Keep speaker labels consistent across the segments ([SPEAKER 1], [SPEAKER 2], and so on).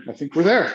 [SPEAKER 1] I think we're there.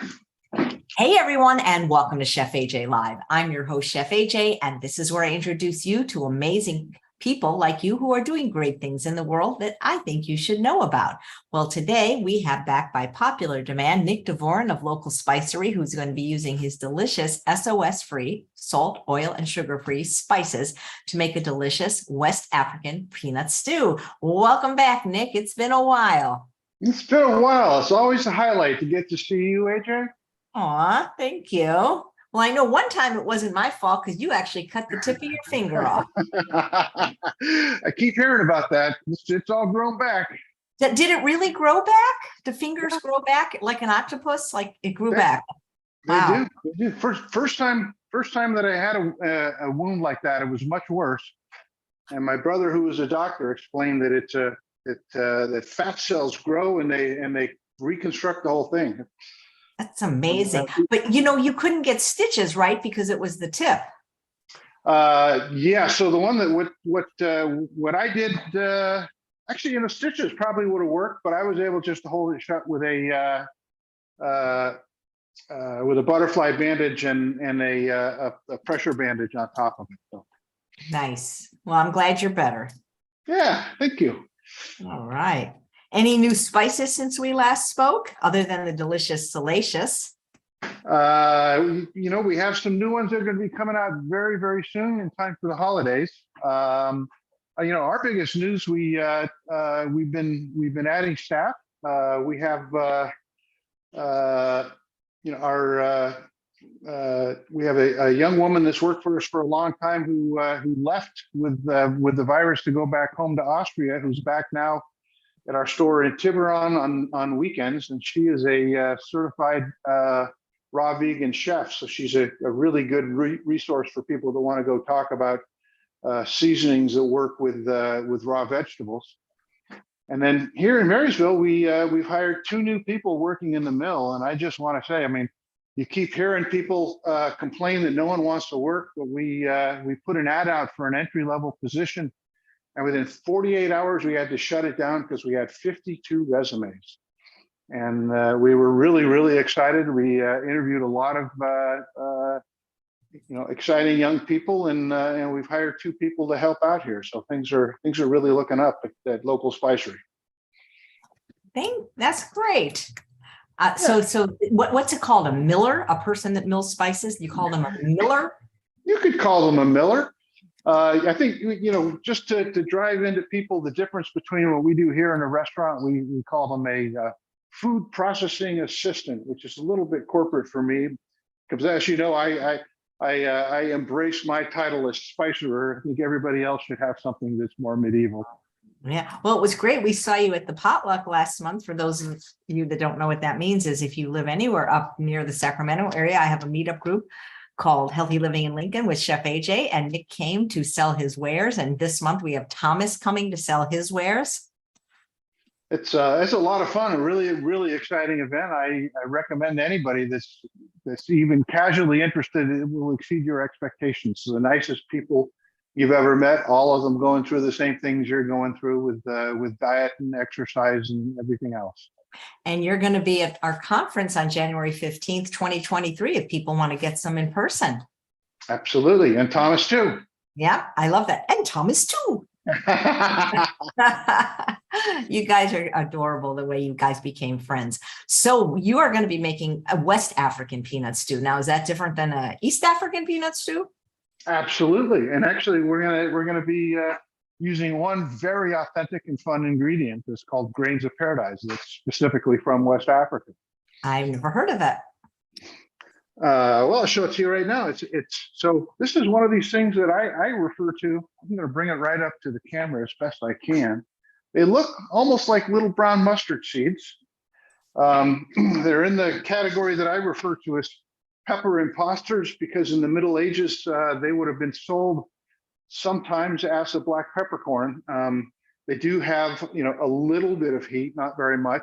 [SPEAKER 2] Hey everyone, and welcome to Chef AJ Live. I'm your host, Chef AJ, and this is where I introduce you to amazing people like you who are doing great things in the world that I think you should know about. Well, today we have, back by popular demand, Nick Davoren of local Spicery, who's going to be using his delicious SOS-free, salt, oil, and sugar-free spices to make a delicious West African peanut stew. Welcome back, Nick. It's been a while.
[SPEAKER 1] It's been a while. It's always a highlight to get to see you, AJ.
[SPEAKER 2] Aw, thank you. Well, I know one time it wasn't my fault because you actually cut the tip of your finger off.
[SPEAKER 1] I keep hearing about that. It's all grown back.
[SPEAKER 2] Did it really grow back? Do fingers grow back like an octopus? Like it grew back?
[SPEAKER 1] Wow. They do. First time that I had a wound like that, it was much worse. And my brother, who was a doctor, explained that that fat cells grow and they reconstruct the whole thing.
[SPEAKER 2] That's amazing. But you couldn't get stitches, right? Because it was the tip.
[SPEAKER 1] Yeah. So the one that what I did, actually, stitches probably would have worked, but I was able just to hold it shut with a butterfly bandage and a pressure bandage on top of it. So.
[SPEAKER 2] Nice. Well, I'm glad you're better.
[SPEAKER 1] Yeah. Thank you.
[SPEAKER 2] All right. Any new spices since we last spoke, other than the delicious salacious?
[SPEAKER 1] We have some new ones that are going to be coming out very, very soon in time for the holidays. Our biggest news, we've been adding staff. We have we have a young woman that's worked for us for a long time who left with the virus to go back home to Austria, who's back now at our store in Tiburon on weekends, and she is a certified raw vegan chef. So she's a really good resource for people that want to go talk about seasonings that work with raw vegetables. And then here in Marysville, we've hired 2 new people working in the mill, and I just want to say, you keep hearing people complain that no one wants to work, but we put an ad out for an entry-level position. And within 48 hours, we had to shut it down because we had 52 resumes. And we were really, really excited. We interviewed a lot of exciting young people, and we've hired 2 people to help out here. So things are really looking up at local Spicery.
[SPEAKER 2] That's great. So what's it called? A miller? A person that mills spices? You call them a miller?
[SPEAKER 1] You could call them a miller. I think, just to drive into people, the difference between what we do here in a restaurant, we call them a food processing assistant, which is a little bit corporate for me, because as you know, I embrace my title as Spicerer. I think everybody else should have something that's more medieval.
[SPEAKER 2] Yeah, well, it was great. We saw you at the potluck last month. For those of you that don't know what that means, is if you live anywhere up near the Sacramento area, I have a meetup group called Healthy Living in Lincoln with Chef AJ, and Nick came to sell his wares. And this month we have Thomas coming to sell his wares.
[SPEAKER 1] It's a lot of fun, a really, really exciting event. I recommend anybody that's even casually interested, it will exceed your expectations. So the nicest people you've ever met, all of them going through the same things you're going through with diet and exercise and everything else.
[SPEAKER 2] And you're going to be at our conference on January 15th, 2023, if people want to get some in person.
[SPEAKER 1] Absolutely. And Thomas too.
[SPEAKER 2] Yeah, I love that. And Thomas too. You guys are adorable, the way you guys became friends. So you are going to be making a West African peanut stew. Now, is that different than a East African peanut stew?
[SPEAKER 1] Absolutely. And actually, we're going to be using one very authentic and fun ingredient that's called grains of paradise. That's specifically from West Africa.
[SPEAKER 2] I've never heard of that.
[SPEAKER 1] Well, I'll show it to you right now. So this is one of these things that I refer to. I'm going to bring it right up to the camera as best I can. They look almost like little brown mustard seeds. They're in the category that I refer to as pepper imposters, because in the Middle Ages, they would have been sold sometimes as a black peppercorn. They do have, a little bit of heat, not very much.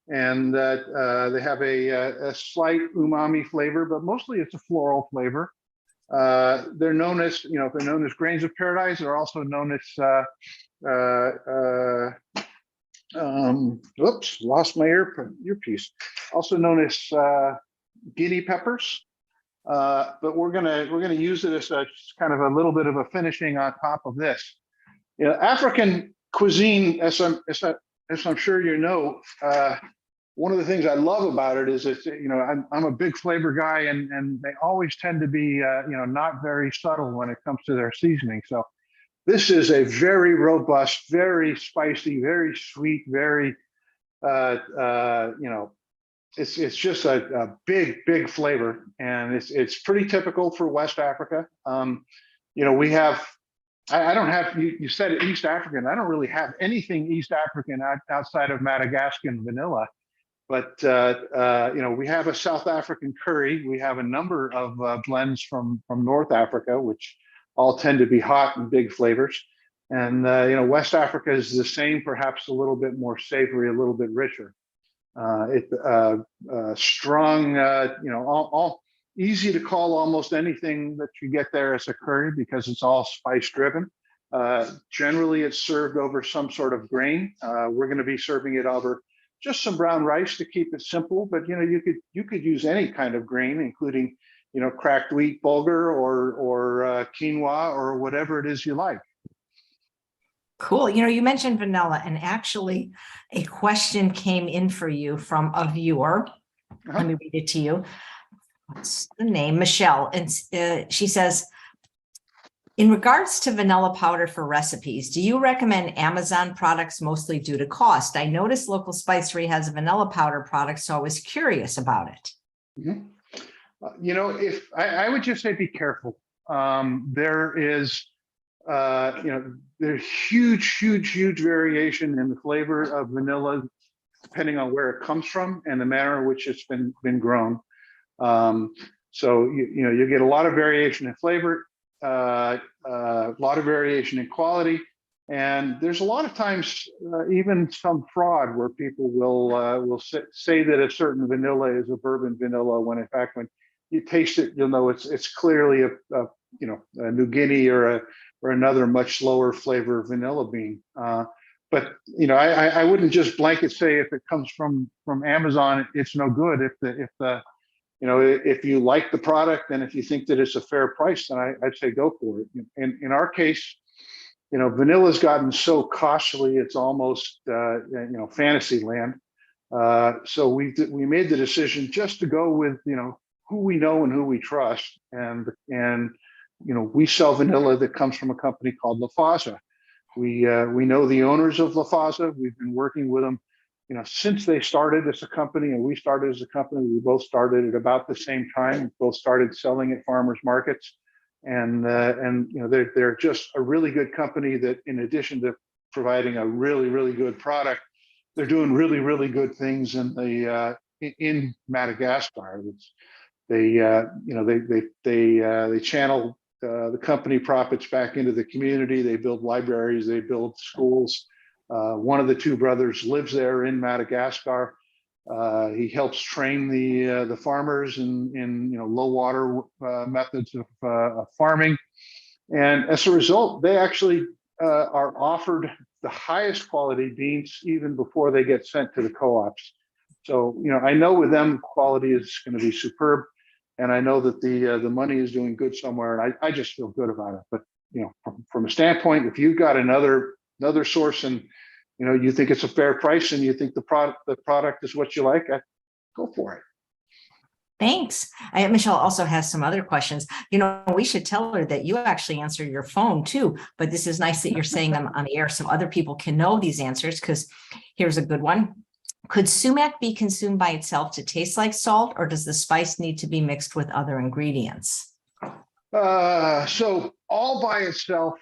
[SPEAKER 1] And they have a slight umami flavor, but mostly it's a floral flavor. They're known as, grains of paradise. They're also known as Whoops, lost my earpiece. Also known as guinea peppers. But we're gonna use it as a kind of a little bit of a finishing on top of this. You know, African cuisine, as I'm sure you know, one of the things I love about it is it's, you know, I'm a big flavor guy, and they always tend to be you know, not very subtle when it comes to their seasoning. So this is a very robust, very spicy, very sweet, very you know, it's just a big flavor, and it's pretty typical for West Africa. You know, we have, I don't have, you said East African. I don't really have anything East African outside of Madagascan vanilla. But you know, we have a South African curry. We have a number of blends from North Africa, which all tend to be hot and big flavors. And you know, West Africa is the same, perhaps a little bit more savory, a little bit richer. Strong, you know, all easy to call almost anything that you get there as a curry because it's all spice driven. Generally, it's served over some sort of grain. We're going to be serving it over just some brown rice to keep it simple, but you know, you could use any kind of grain, including, you know, cracked wheat, bulgur, or quinoa, or whatever it is you like.
[SPEAKER 2] Cool. You know, you mentioned vanilla, and actually a question came in for you from a viewer. Let me read it to you. What's the name? Michelle. And she says, in regards to vanilla powder for recipes, do you recommend Amazon products mostly due to cost? I noticed local Spicery has a vanilla powder product, so I was curious about it.
[SPEAKER 1] You know, if I would just say be careful. There is you know, there's huge variation in the flavor of vanilla, depending on where it comes from and the manner in which it's been grown. So you know, you get a lot of variation in flavor, a lot of variation in quality, and there's a lot of times even some fraud where people will say that a certain vanilla is a bourbon vanilla, when in fact when you taste it, you'll know it's clearly a you know, a New Guinea or another much lower flavor vanilla bean. But you know, I wouldn't just blanket say if it comes from Amazon, it's no good. If the you know, if you like the product and if you think that it's a fair price, then I'd say go for it. In our case, you know, vanilla's gotten so costly, it's almost you know, fantasy land. So we made the decision just to go with, you know, who we know and who we trust, and you know, we sell vanilla that comes from a company called LaFaza. We know the owners of LaFaza. We've been working with them, you know, since they started as a company, and we started as a company. We both started at about the same time. We both started selling at farmers markets, and you know, they're just a really good company that, in addition to providing a really good product, they're doing really good things in Madagascar. They you know, they channel the company profits back into the community. They build libraries, they build schools. One of the two brothers lives there in Madagascar. He helps train the farmers in you know, low water methods of farming, and as a result, they actually are offered the highest quality beans even before they get sent to the co-ops. So you know, I know with them quality is going to be superb. And I know that the money is doing good somewhere, and I just feel good about it. But you know, from a standpoint, if you've got another source, and you know, you think it's a fair price, and you think the product is what you like, go for it.
[SPEAKER 2] Thanks. Michelle also has some other questions. You know, we should tell her that you actually answer your phone too, but this is nice that you're saying them on the air so other people can know these answers, because here's a good one. Could sumac be consumed by itself to taste like salt, or does the spice need to be mixed with other ingredients?
[SPEAKER 1] So all by itself,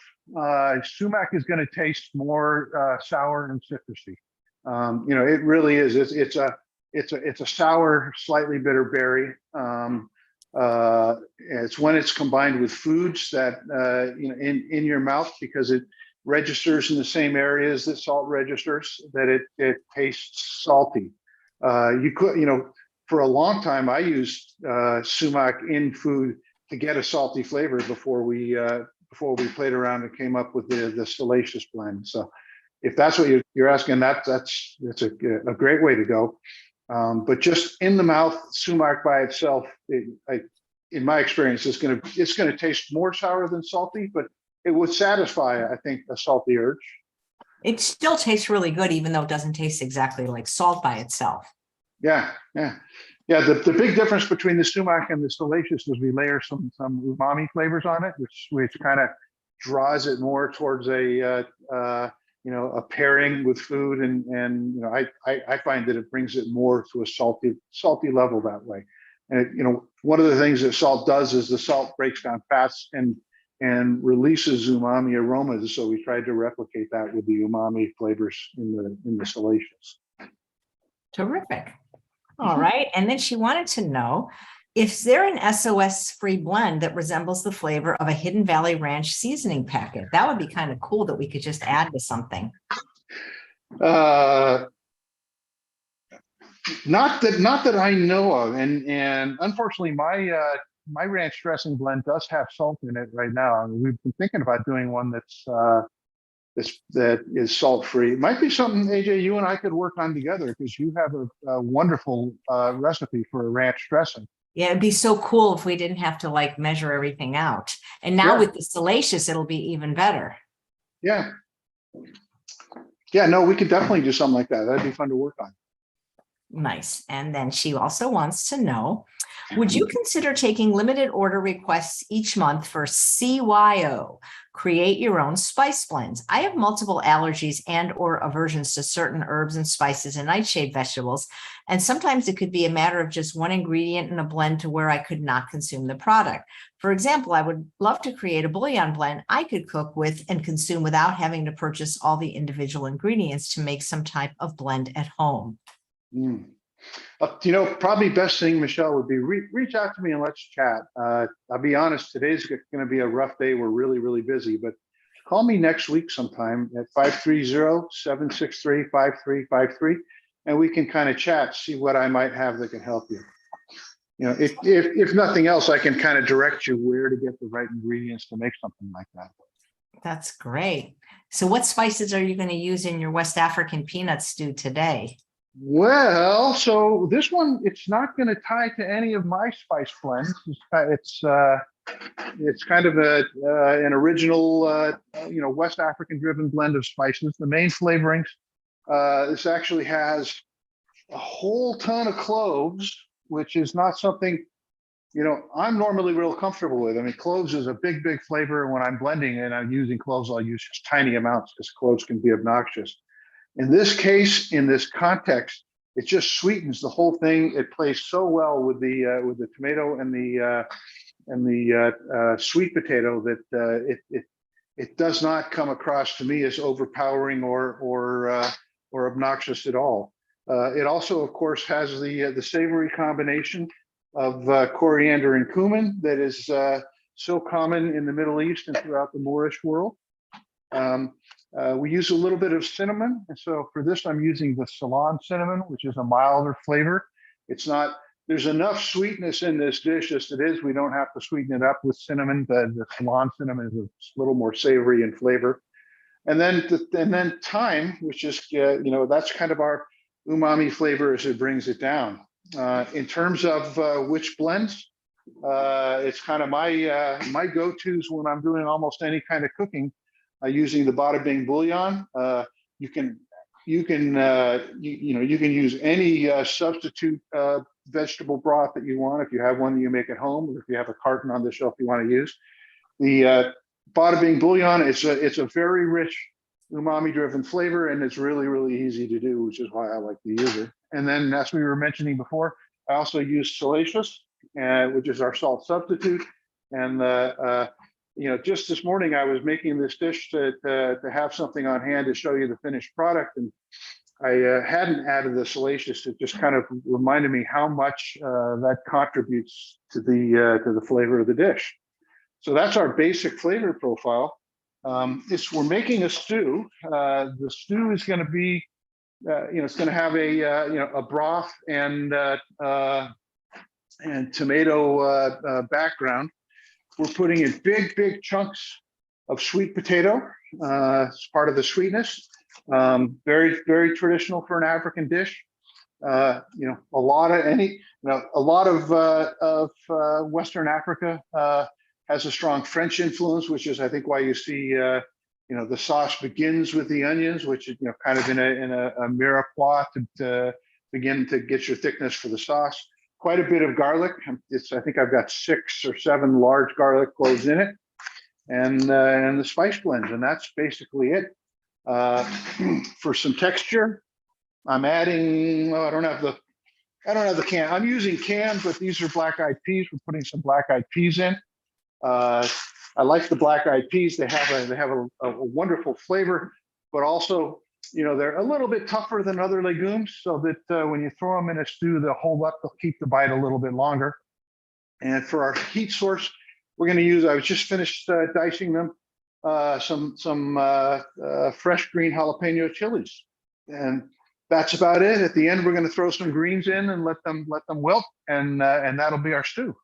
[SPEAKER 1] sumac is going to taste more sour and citrusy. You know, it really is. It's a sour, slightly bitter berry. It's when it's combined with foods that you know, in your mouth, because it registers in the same areas that salt registers, that it tastes salty. You could, you know, for a long time I used sumac in food to get a salty flavor before we played around and came up with the salacious blend. So if that's what you're asking, that's a great way to go. But just in the mouth, sumac by itself, in my experience, it's gonna taste more sour than salty, but it would satisfy, I think, a salty urge.
[SPEAKER 2] It still tastes really good, even though it doesn't taste exactly like salt by itself.
[SPEAKER 1] Yeah, yeah, yeah. The big difference between the sumac and the salacious is we layer some umami flavors on it, which kind of draws it more towards a a pairing with food, and I find that it brings it more to a salty level that way. And one of the things that salt does is the salt breaks down fats and releases umami aromas. So we tried to replicate that with the umami flavors in the salacious.
[SPEAKER 2] Terrific. All right. And then she wanted to know, is there an SOS-free blend that resembles the flavor of a Hidden Valley Ranch seasoning packet? That would be kind of cool that we could just add to something.
[SPEAKER 1] Not that I know of, and unfortunately, my ranch dressing blend does have salt in it right now. And we've been thinking about doing one that is salt free. It might be something, AJ, you and I could work on together, because you have a wonderful recipe for a ranch dressing.
[SPEAKER 2] Yeah, it'd be so cool if we didn't have to like measure everything out. And now with the salacious, it'll be even better.
[SPEAKER 1] Yeah. Yeah, no, we could definitely do something like that. That'd be fun to work on.
[SPEAKER 2] Nice. And then she also wants to know, would you consider taking limited order requests each month for CYO, create your own spice blends? I have multiple allergies and or aversions to certain herbs and spices and nightshade vegetables. And sometimes it could be a matter of just one ingredient in a blend to where I could not consume the product. For example, I would love to create a bouillon blend I could cook with and consume without having to purchase all the individual ingredients to make some type of blend at home.
[SPEAKER 1] Probably best thing, Michelle, would be reach out to me and let's chat. I'll be honest, today's going to be a rough day. We're really, really busy, but call me next week sometime at 530-763-5353, and we can kind of chat, see what I might have that can help you. If nothing else, I can kind of direct you where to get the right ingredients to make something like that.
[SPEAKER 2] That's great. So what spices are you going to use in your West African peanut stew today?
[SPEAKER 1] Well, so this one, it's not going to tie to any of my spice blends. It's kind of an original, West African driven blend of spices. The main flavorings, this actually has a whole ton of cloves, which is not something, I'm normally real comfortable with. I mean, cloves is a big, big flavor. When I'm blending and I'm using cloves, I'll use just tiny amounts because cloves can be obnoxious. In this case, in this context, it just sweetens the whole thing. It plays so well with the tomato and the sweet potato that it does not come across to me as overpowering or obnoxious at all. It also, of course, has the savory combination of coriander and cumin that is so common in the Middle East and throughout the Moorish world. We use a little bit of cinnamon. And so for this, I'm using the Ceylon cinnamon, which is a milder flavor. There's enough sweetness in this dish as it is. We don't have to sweeten it up with cinnamon. The Ceylon cinnamon is a little more savory in flavor. And then thyme, which is, that's kind of our umami flavor as it brings it down. In terms of which blends, it's kind of my go-tos when I'm doing almost any kind of cooking. Using the bada bing bouillon, you can use any substitute vegetable broth that you want. If you have one that you make at home, or if you have a carton on the shelf you want to use, the bada bing bouillon, it's a very rich umami driven flavor, and it's really, really easy to do, which is why I like to use it. And then, as we were mentioning before, I also use salacious, which is our salt substitute. And just this morning, I was making this dish to have something on hand to show you the finished product, and I hadn't added the salacious. It just kind of reminded me how much that contributes to the flavor of the dish. So that's our basic flavor profile. We're making a stew. The stew is going to be, it's going to have a broth and tomato background. We're putting in big, big chunks of sweet potato as part of the sweetness. Very, very traditional for an African dish. You know, a lot of Western Africa has a strong French influence, which is, I think, why you see, you know, the sauce begins with the onions, which is, you know, kind of in a mirepoix to begin to get your thickness for the sauce. Quite a bit of garlic. I think I've got 6 or 7 large garlic cloves in it, and the spice blends, and that's basically it. For some texture, I'm adding. Oh, I don't have the can. I'm using canned, but these are black-eyed peas. We're putting some black-eyed peas in. I like the black-eyed peas. They have a wonderful flavor, but also, you know, they're a little bit tougher than other legumes, so that when you throw them in a stew, they'll hold up. They'll keep the bite a little bit longer. And for our heat source, we're going to use. I was just finished dicing them. Some fresh green jalapeno chilies, and that's about it. At the end, we're going to throw some greens in and let them wilt, and that'll be our stew.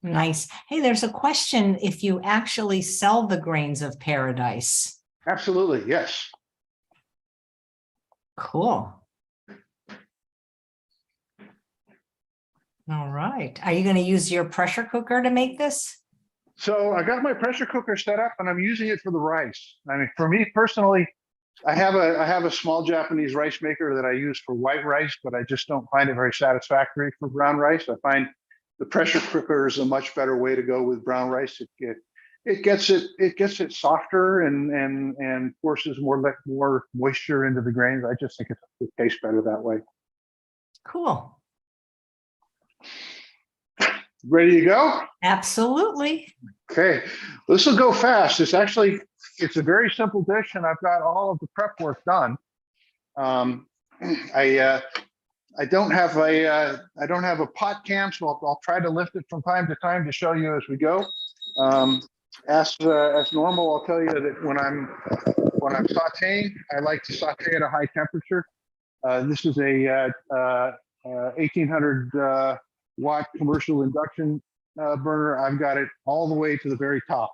[SPEAKER 2] Nice. Hey, there's a question if you actually sell the grains of paradise.
[SPEAKER 1] Absolutely, yes.
[SPEAKER 2] Cool. All right. Are you going to use your pressure cooker to make this?
[SPEAKER 1] So I got my pressure cooker set up, and I'm using it for the rice. I mean, for me personally, I have a small Japanese rice maker that I use for white rice, but I just don't find it very satisfactory for brown rice. I find the pressure cooker is a much better way to go with brown rice. It gets it softer and forces more moisture into the grains. I just think it tastes better that way.
[SPEAKER 2] Cool.
[SPEAKER 1] Ready to go?
[SPEAKER 2] Absolutely.
[SPEAKER 1] Okay, this will go fast. It's a very simple dish, and I've got all of the prep work done. I don't have a pot cam, so I'll try to lift it from time to time to show you as we go. As normal, I'll tell you that when I'm sautéing, I like to sauté at a high temperature. This is a 1800 watt commercial induction burner. I've got it all the way to the very top.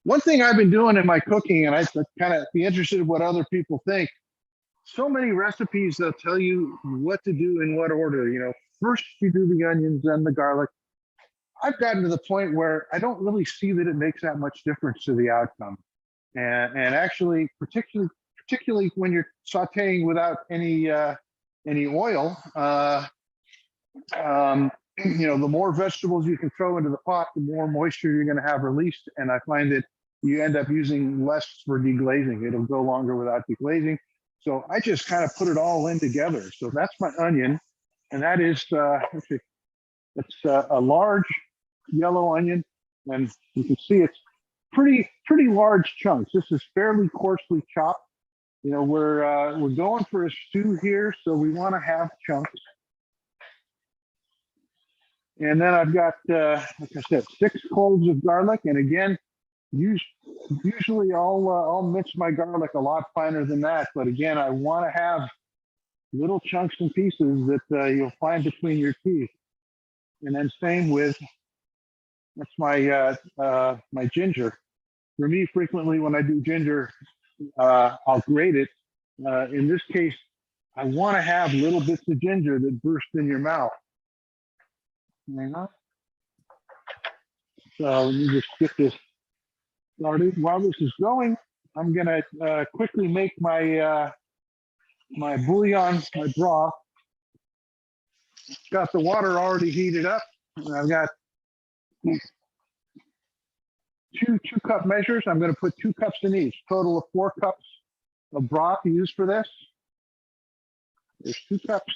[SPEAKER 1] One thing I've been doing in my cooking, and I kind of be interested in what other people think. So many recipes, they'll tell you what to do in what order. You know, first you do the onions, then the garlic. I've gotten to the point where I don't really see that it makes that much difference to the outcome. And actually, particularly when you're sautéing without any oil, you know, the more vegetables you can throw into the pot, the more moisture you're going to have released. And I find that you end up using less for deglazing. It'll go longer without deglazing. So I just kind of put it all in together. So that's my onion, and that is it's a large yellow onion, and you can see it's pretty large chunks. This is fairly coarsely chopped. You know, we're going for a stew here, so we want to have chunks. And then I've got, like I said, 6 cloves of garlic. And again, usually I'll mix my garlic a lot finer than that. But again, I want to have little chunks and pieces that you'll find between your teeth. And then same with, that's my my ginger. For me, frequently when I do ginger, I'll grate it. In this case, I want to have little bits of ginger that burst in your mouth. So let me just get this started. While this is going, I'm gonna quickly make my my bouillon, my broth. Got the water already heated up, and I've got two cup measures. I'm going to put 2 cups in each. Total of 4 cups of broth used for this. There's 2 cups.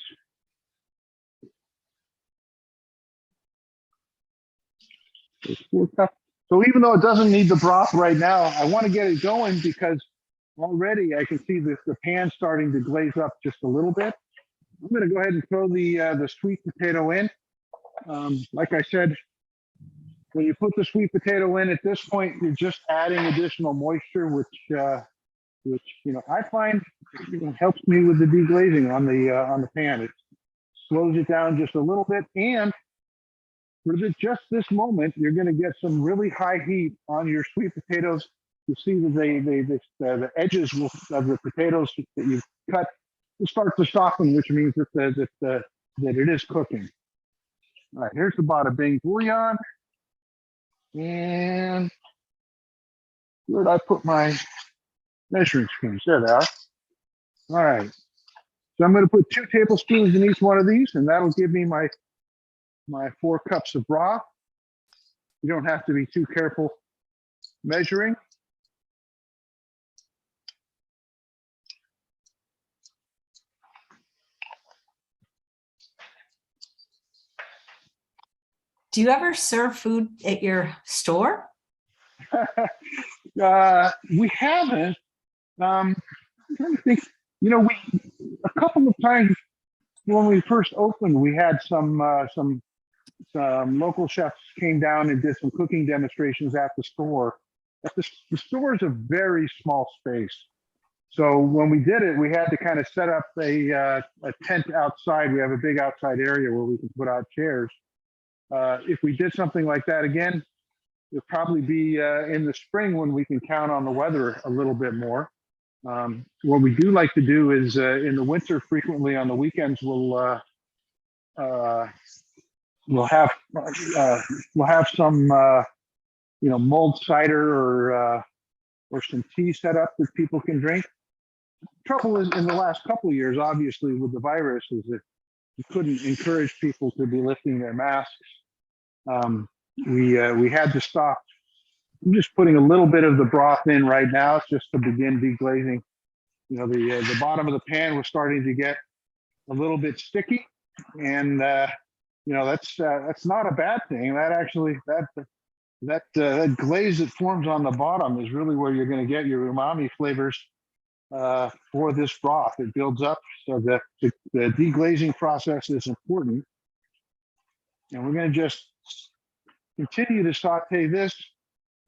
[SPEAKER 1] There's 4 cups. So even though it doesn't need the broth right now, I want to get it going because already I can see the pan starting to glaze up just a little bit. I'm going to go ahead and throw the sweet potato in. Like I said, when you put the sweet potato in, at this point, you're just adding additional moisture, which you know I find helps me with the deglazing on the pan. It slows it down just a little bit, and for just this moment, you're going to get some really high heat on your sweet potatoes you see that the edges of the potatoes that you cut will start to soften, which means that it is cooking. All right, here's the bada bing bouillon. And where did I put my measuring spoons? There they are. All right. So I'm going to put 2 tablespoons in each one of these, and that'll give me my 4 cups of broth. You don't have to be too careful measuring.
[SPEAKER 2] Do you ever serve food at your store?
[SPEAKER 1] We haven't. I'm trying to think. You know, a couple of times when we first opened, we had some local chefs came down and did some cooking demonstrations at the store. The store is a very small space. So when we did it, we had to kind of set up a tent outside. We have a big outside area where we can put out chairs. If we did something like that again, it'll probably be in the spring when we can count on the weather a little bit more. What we do like to do is in the winter, frequently on the weekends, we'll have some mulled cider or some tea set up that people can drink. Trouble is, in the last couple of years, obviously with the virus, is that you couldn't encourage people to be lifting their masks. We had to stop. I'm just putting a little bit of the broth in right now just to begin deglazing. You know, the bottom of the pan was starting to get a little bit sticky, and you know, that's not a bad thing. That actually that glaze that forms on the bottom is really where you're going to get your umami flavors for this broth. It builds up, so the deglazing process is important. And we're going to just continue to saute this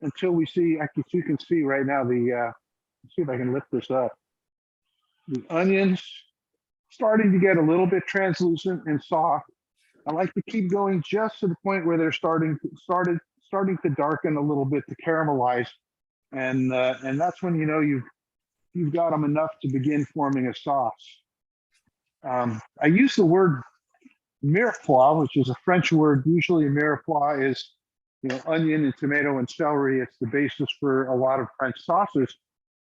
[SPEAKER 1] until we see, you can see right now let's see if I can lift this up. The onions starting to get a little bit translucent and soft. I like to keep going just to the point where they're starting to darken a little bit, to caramelize, and that's when you know you've got them enough to begin forming a sauce. I use the word mirepoix, which is a French word. Usually, mirepoix is, you know, onion and tomato and celery. It's the basis for a lot of French sauces.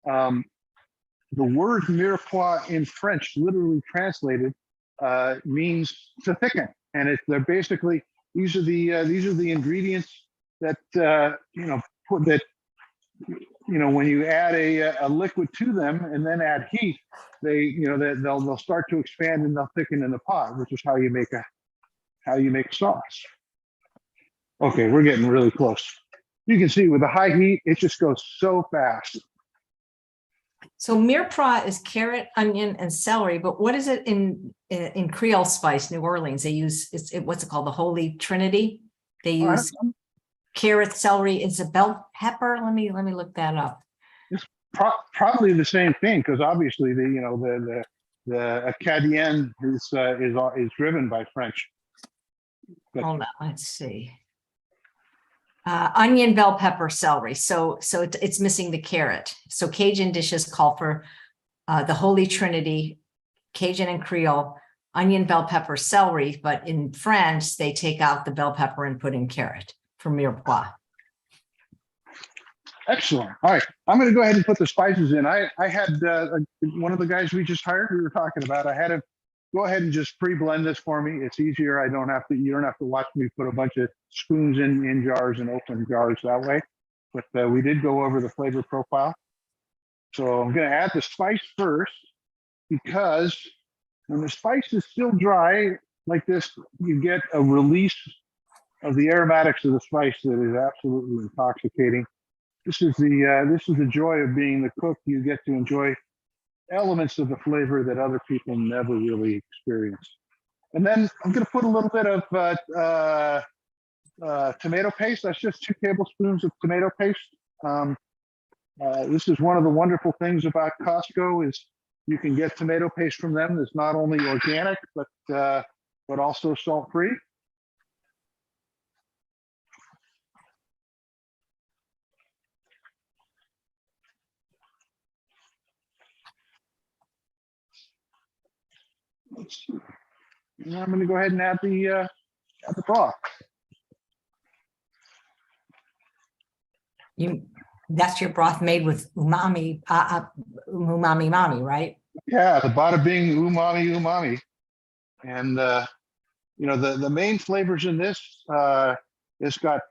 [SPEAKER 1] The word mirepoix in French, literally translated, means to thicken, and they're basically these are the ingredients that when you add a liquid to them and then add heat, they'll start to expand and they'll thicken in the pot, which is how you make sauce. Okay, we're getting really close. You can see with the high heat, it just goes so fast.
[SPEAKER 2] So mirepoix is carrot, onion, and celery, but what is it in Creole spice, New Orleans? They use what's it called, the Holy Trinity? They use carrot, celery. It's a bell pepper. Let me look that up.
[SPEAKER 1] It's probably the same thing, because obviously the Acadian is driven by French. But
[SPEAKER 2] hold on, let's see. Onion, bell pepper, celery. So it's missing the carrot. So Cajun dishes call for the Holy Trinity, Cajun and Creole, onion, bell pepper, celery. But in France, they take out the bell pepper and put in carrot for mirepoix.
[SPEAKER 1] Excellent. All right, I'm going to go ahead and put the spices in. I had one of the guys we just hired, we were talking about, I had him go ahead and just pre-blend this for me. It's easier. You don't have to watch me put a bunch of spoons in jars and open jars that way. But we did go over the flavor profile. So I'm going to add the spice first, because when the spice is still dry like this, you get a release of the aromatics of the spice that is absolutely intoxicating. This is the joy of being the cook. You get to enjoy elements of the flavor that other people never really experience. And then I'm going to put a little bit of tomato paste. That's just 2 tablespoons of tomato paste. This is one of the wonderful things about Costco, is you can get tomato paste from them that's not only organic but also salt-free. Let's see. Now I'm going to go ahead and add the broth.
[SPEAKER 2] That's your broth made with umami, umami, right?
[SPEAKER 1] Yeah, the bada bing umami. And the main flavors in this, it's got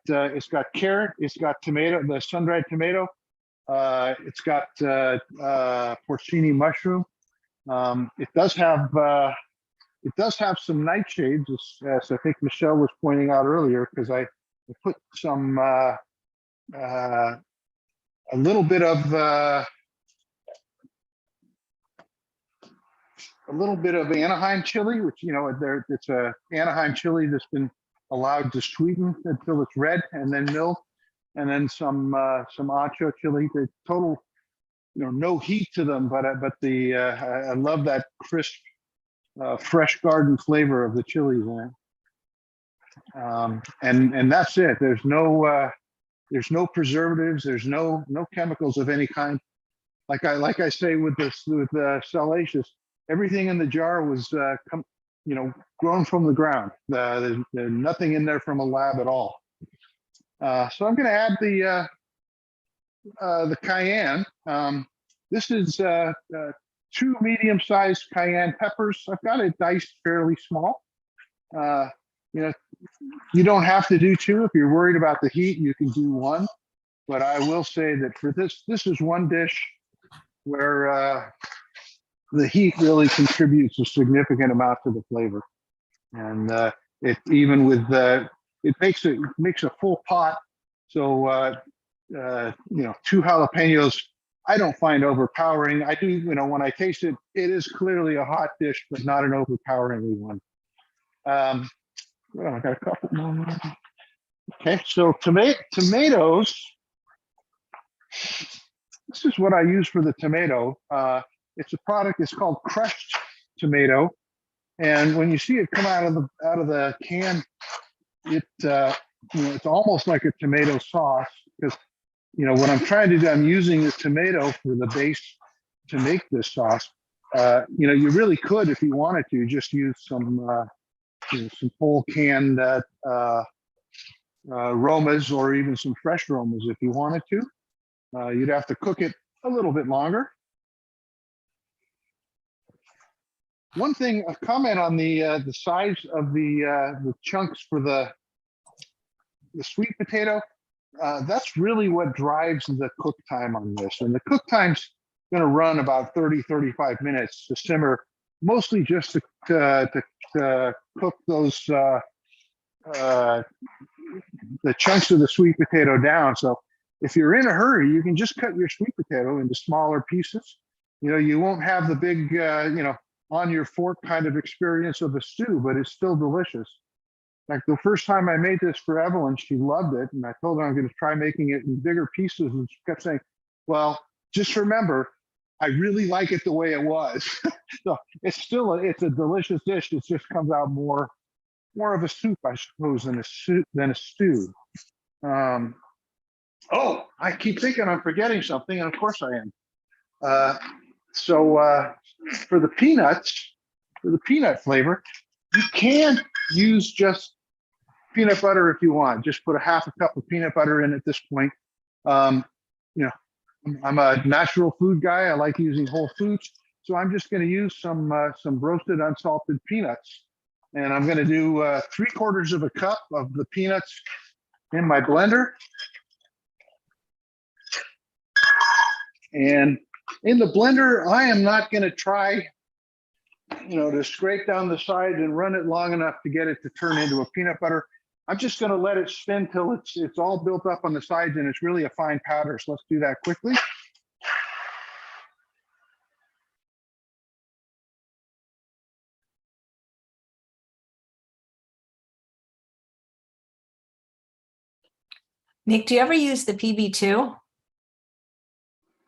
[SPEAKER 1] carrot, it's got tomato, the sun-dried tomato, it's got porcini mushroom. It does have some nightshades, as I think Michelle was pointing out earlier, because I put some a little bit of Anaheim chili, which it's a Anaheim chili that's been allowed to sweeten until it's red and then milled, and then some ancho chili. The total, no heat to them, but I love that crisp, fresh garden flavor of the chilies in it. And that's it. There's no preservatives. There's no chemicals of any kind. Like I say with Salacious, everything in the jar was grown from the ground. There's nothing in there from a lab at all. So I'm going to add the cayenne. This is 2 medium-sized cayenne peppers. I've got it diced fairly small. You don't have to do 2. If you're worried about the heat, you can do 1. But I will say that for this is one dish where the heat really contributes a significant amount to the flavor. And it even with it makes a full pot. So 2 jalapenos I don't find overpowering. I do, when I taste it, it is clearly a hot dish, but not an overpoweringly one. Well, I got a couple more. Okay, so tomatoes. This is what I use for the tomato. It's a product. It's called crushed tomato, and when you see it come out of the can, it's almost like a tomato sauce, because what I'm trying to do, I'm using the tomato for the base to make this sauce. You really could, if you wanted to, just use some whole canned aromas, or even some fresh aromas if you wanted to. You'd have to cook it a little bit longer. One thing, a comment on the size of the chunks for the sweet potato. That's really what drives the cook time on this. And the cook time's going to run about 30-35 minutes to simmer, mostly just to cook those the chunks of the sweet potato down. So if you're in a hurry, you can just cut your sweet potato into smaller pieces. You won't have the big on your fork kind of experience of a stew, but it's still delicious. Like the first time I made this for Evelyn, she loved it. And I told her I'm going to try making it in bigger pieces. And she kept saying, well, just remember, I really like it the way it was. So it's a delicious dish. It just comes out more of a soup, I suppose, than a stew. Oh, I keep thinking I'm forgetting something. And of course I am. So for the peanut flavor, you can use just peanut butter if you want. Just put a half a cup of peanut butter in at this point. I'm a natural food guy. I like using whole foods. So I'm just going to use some roasted unsalted peanuts. And I'm going to do 3/4 of a cup of the peanuts in my blender. And in the blender, I am not going to try to scrape down the side and run it long enough to get it to turn into a peanut butter. I'm just going to let it spin till it's all built up on the sides and it's really a fine powder. So let's do that quickly.
[SPEAKER 2] Nick, do you ever use the PB2?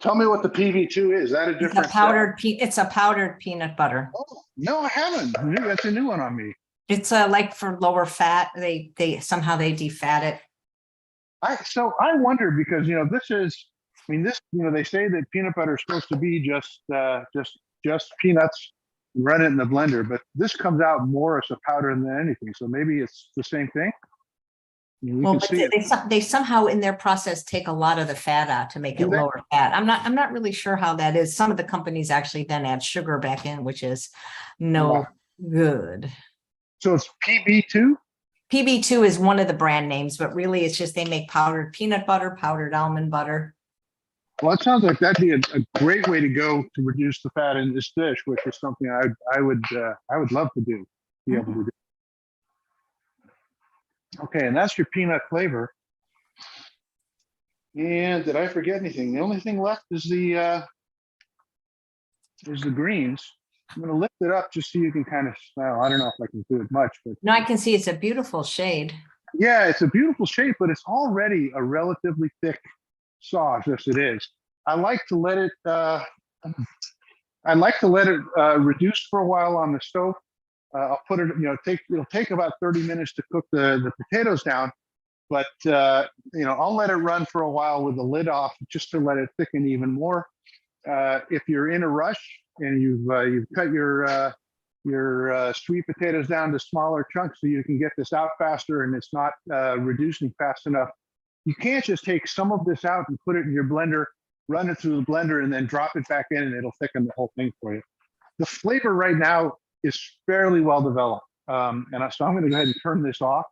[SPEAKER 1] Tell me what the PB2 is. Is that a different?
[SPEAKER 2] It's a powdered peanut butter.
[SPEAKER 1] Oh, no, I haven't. That's a new one on me.
[SPEAKER 2] It's like for lower fat. They somehow they defat it.
[SPEAKER 1] So I wonder, because they say that peanut butter is supposed to be just peanuts, and run it in the blender. But this comes out more as a powder than anything. So maybe it's the same thing. You
[SPEAKER 2] Well,
[SPEAKER 1] can
[SPEAKER 2] but
[SPEAKER 1] see it.
[SPEAKER 2] they somehow in their process take a lot of the fat out to make it lower fat. I'm not really sure how that is. Some of the companies actually then add sugar back in, which is no good.
[SPEAKER 1] So it's PB2?
[SPEAKER 2] PB2 is one of the brand names, but really it's just they make powdered peanut butter, powdered almond butter.
[SPEAKER 1] Well, it sounds like that'd be a great way to go to reduce the fat in this dish, which is something I would love to do. Be able to do. Okay, and that's your peanut flavor. And did I forget anything? The only thing left is the greens. I'm going to lift it up just so you can kind of smell. I don't know if I can do it much, but
[SPEAKER 2] No, I can see it's a beautiful shade.
[SPEAKER 1] yeah, it's a beautiful shape, but it's already a relatively thick sauce as it is. I like to let it reduce for a while on the stove. I'll put it, it'll take about 30 minutes to cook the potatoes down, but I'll let it run for a while with the lid off just to let it thicken even more. If you're in a rush and you've cut your sweet potatoes down to smaller chunks so you can get this out faster and it's not reducing fast enough, you can't just take some of this out and put it in your blender, run it through the blender, and then drop it back in, and it'll thicken the whole thing for you. The flavor right now is fairly well developed, so I'm going to go ahead and turn this off.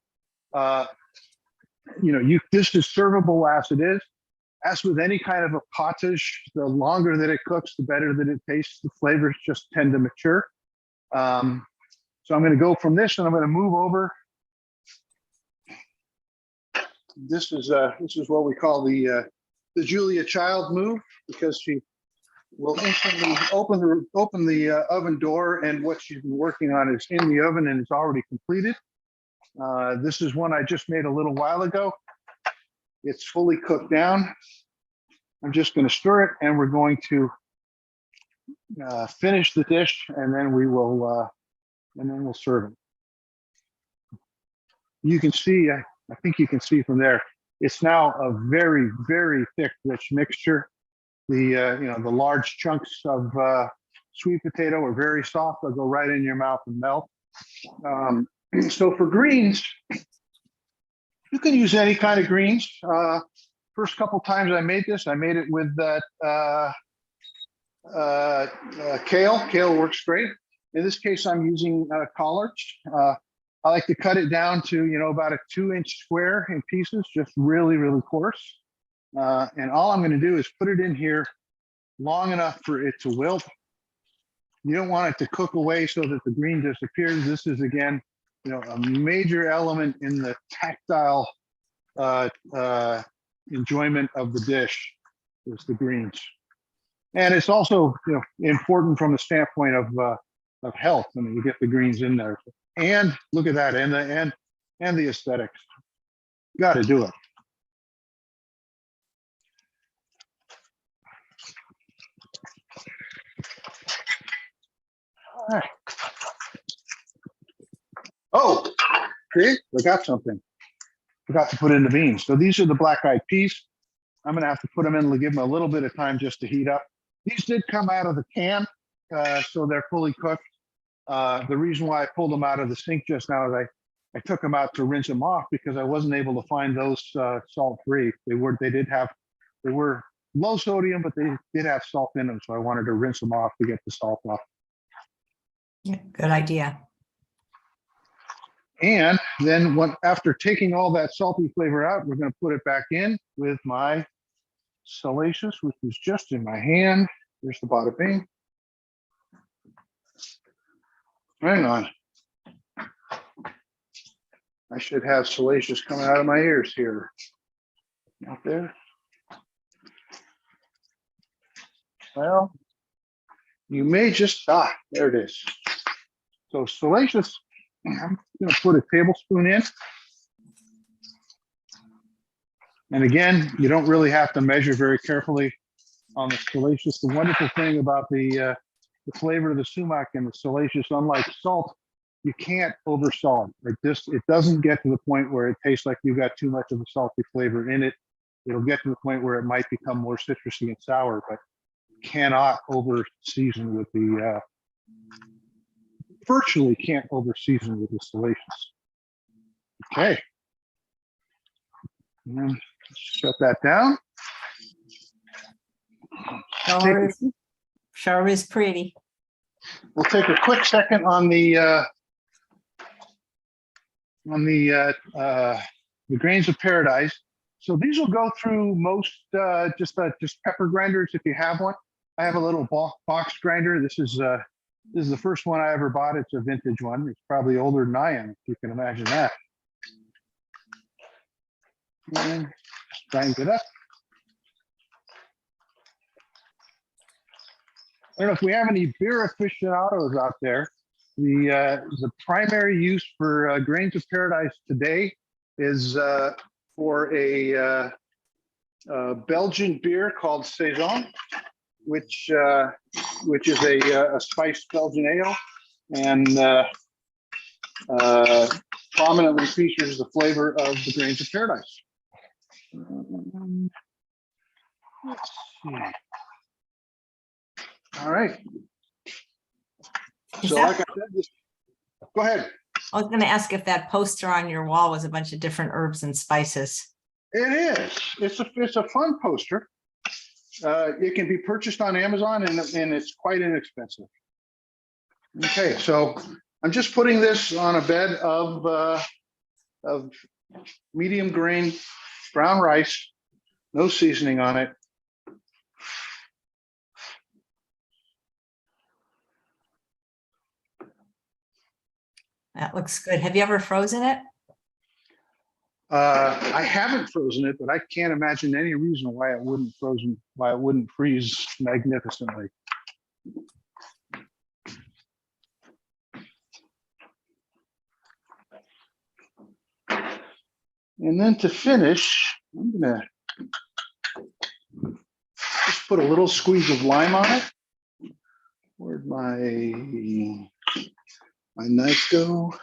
[SPEAKER 1] This is servable as it is. As with any kind of a potage, the longer that it cooks, the better that it tastes. The flavors just tend to mature. So I'm going to go from this, and I'm going to move over. This is what we call the Julia Child move, because she will instantly open the oven door, and what she's been working on is in the oven and it's already completed. This is one I just made a little while ago. It's fully cooked down. I'm just going to stir it, and we're going to finish the dish, and then we'll serve it. You can see, I think you can see from there, it's now a very, very thick, rich mixture. The large chunks of sweet potato are very soft. They'll go right in your mouth and melt. So for greens, you can use any kind of greens. First couple times I made this, I made it with that kale. Kale works great. In this case, I'm using collards. I like to cut it down to about a 2-inch square in pieces, just really, really coarse. And all I'm going to do is put it in here long enough for it to wilt. You don't want it to cook away so that the green disappears. This is, again, a major element in the tactile enjoyment of the dish is the greens. And it's also important from the standpoint of health. I mean, you get the greens in there. And look at that, and the aesthetics. Got to do it. All right. Oh, see, I got something. Forgot to put in the beans. So these are the black-eyed peas. I'm going to have to put them in to give them a little bit of time just to heat up. These did come out of the can, so they're fully cooked. The reason why I pulled them out of the sink just now is I took them out to rinse them off because I wasn't able to find those salt-free. They were low sodium, but they did have salt in them, so I wanted to rinse them off to get the salt off.
[SPEAKER 2] Yeah, good idea.
[SPEAKER 1] And then after taking all that salty flavor out, we're going to put it back in with my salacious, which is just in my hand. There's the bada bing. Hang on. I should have salacious coming out of my ears here. Out there. Well, you may just, there it is. So salacious, I'm going to put a tablespoon in. And again, you don't really have to measure very carefully on the salacious. The wonderful thing about the flavor of the sumac and the salacious, unlike salt, you can't over salt. Like this, it doesn't get to the point where it tastes like you got too much of a salty flavor in it. It'll get to the point where it might become more citrusy and sour, but cannot over season with virtually can't over season with distillations. Okay. And then shut that down.
[SPEAKER 2] Sure is pretty.
[SPEAKER 1] We'll take a quick second on the grains of paradise. So these will go through most just pepper grinders if you have one. I have a little box grinder. This is the first one I ever bought. It's a vintage one. It's probably older than I am, if you can imagine that. And just grind it up. I don't know if we have any beer aficionados out there. The primary use for grains of paradise today is for a Belgian beer called Saison, which is a spiced Belgian ale, and prominently features the flavor of the grains of paradise. Let's see. All right. So like I said, go ahead.
[SPEAKER 2] I was going to ask if that poster on your wall was a bunch of different herbs and spices.
[SPEAKER 1] It is. It's a fun poster. It can be purchased on Amazon, and it's quite inexpensive. Okay, so I'm just putting this on a bed of medium grain brown rice, no seasoning on it.
[SPEAKER 2] That looks good. Have you ever frozen it?
[SPEAKER 1] I haven't frozen it, but I can't imagine any reason why it wouldn't freeze magnificently. And then to finish, I'm gonna just put a little squeeze of lime on it. Where'd my knife go?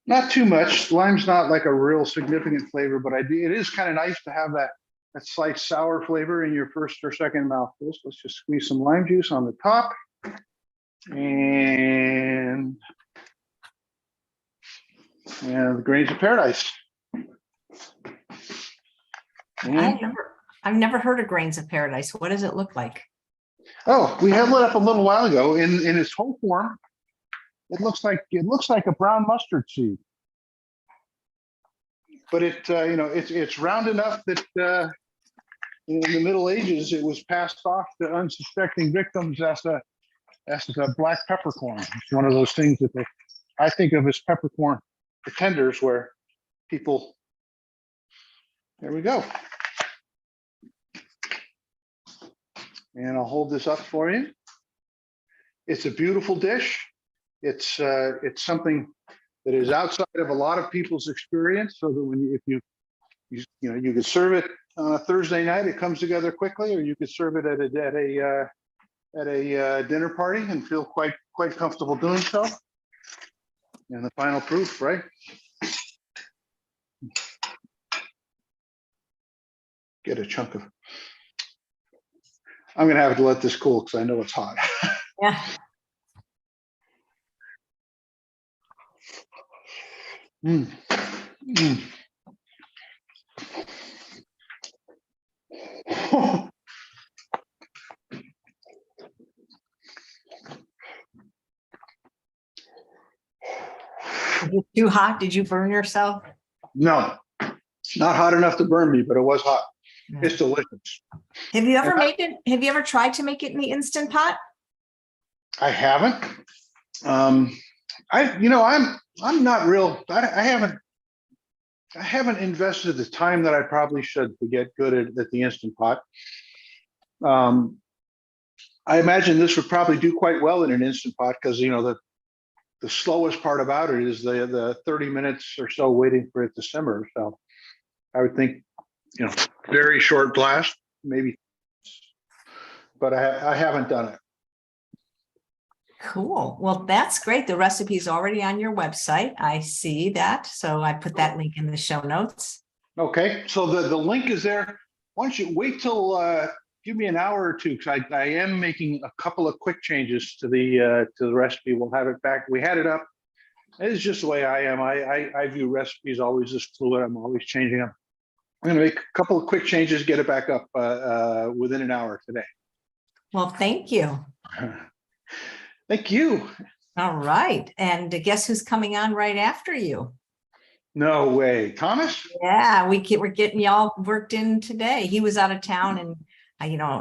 [SPEAKER 1] Not too much. Lime's not like a real significant flavor, but it is kind of nice to have that slight sour flavor in your first or second mouthfuls. Let's just squeeze some lime juice on the top. And the grains of paradise.
[SPEAKER 2] I've never heard of grains of paradise. What does it look like?
[SPEAKER 1] Oh, we had it up a little while ago. In its whole form, it looks like a brown mustard seed. But it's round enough that in the Middle Ages it was passed off to unsuspecting victims as a black peppercorn. It's one of those things that I think of as peppercorn pretenders, where people. There we go. And I'll hold this up for you. It's a beautiful dish. It's something that is outside of a lot of people's experience, so that you could serve it on a Thursday night, it comes together quickly, or you could serve it at a dinner party and feel quite comfortable doing so. And the final proof, right? Get a chunk of. I'm going to have to let this cool because I know it's hot.
[SPEAKER 2] Yeah.
[SPEAKER 1] Mm. Mm.
[SPEAKER 2] Is it too hot? Did you burn yourself?
[SPEAKER 1] No, not hot enough to burn me, but it was hot.
[SPEAKER 2] Yeah.
[SPEAKER 1] It's delicious.
[SPEAKER 2] Have you ever made it? Have you ever tried to make it in the Instant Pot?
[SPEAKER 1] I haven't. I'm not real. I haven't invested the time that I probably should to get good at the Instant Pot. I imagine this would probably do quite well in an Instant Pot because the slowest part about it is the 30 minutes or so waiting for it to simmer. So I would think, very short blast, maybe, but I haven't done it.
[SPEAKER 2] Cool. Well, that's great. The recipe is already on your website. I see that. So I put that link in the show notes.
[SPEAKER 1] Okay, so the link is there. Why don't you wait till, give me an hour or two, because I am making a couple of quick changes to the recipe. We'll have it back. We had it up. It's just the way I am. I view recipes always as fluid. I'm always changing them. I'm going to make a couple of quick changes, get it back up within an hour today.
[SPEAKER 2] Well, thank you.
[SPEAKER 1] Thank you.
[SPEAKER 2] All right. And guess who's coming on right after you?
[SPEAKER 1] No way. Thomas?
[SPEAKER 2] Yeah, we're getting y'all worked in today. He was out of town and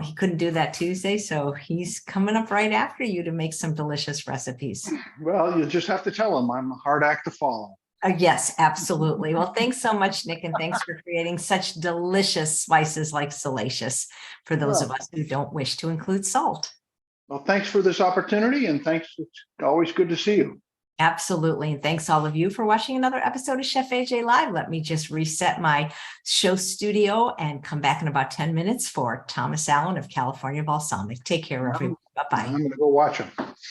[SPEAKER 2] he couldn't do that Tuesday. So he's coming up right after you to make some delicious recipes.
[SPEAKER 1] Well, you'll just have to tell him I'm a hard act to follow.
[SPEAKER 2] Yes, absolutely. Well, thanks so much, Nick. And thanks for creating such delicious spices like salacious for those of us who don't wish to include salt.
[SPEAKER 1] Well, thanks for this opportunity, and thanks. It's always good to see you.
[SPEAKER 2] Absolutely. And thanks all of you for watching another episode of Chef AJ Live. Let me just reset my show studio and come back in about 10 minutes for Thomas Allen of California Balsamic. Take care, everyone. Bye-bye.
[SPEAKER 1] I'm going to go watch him.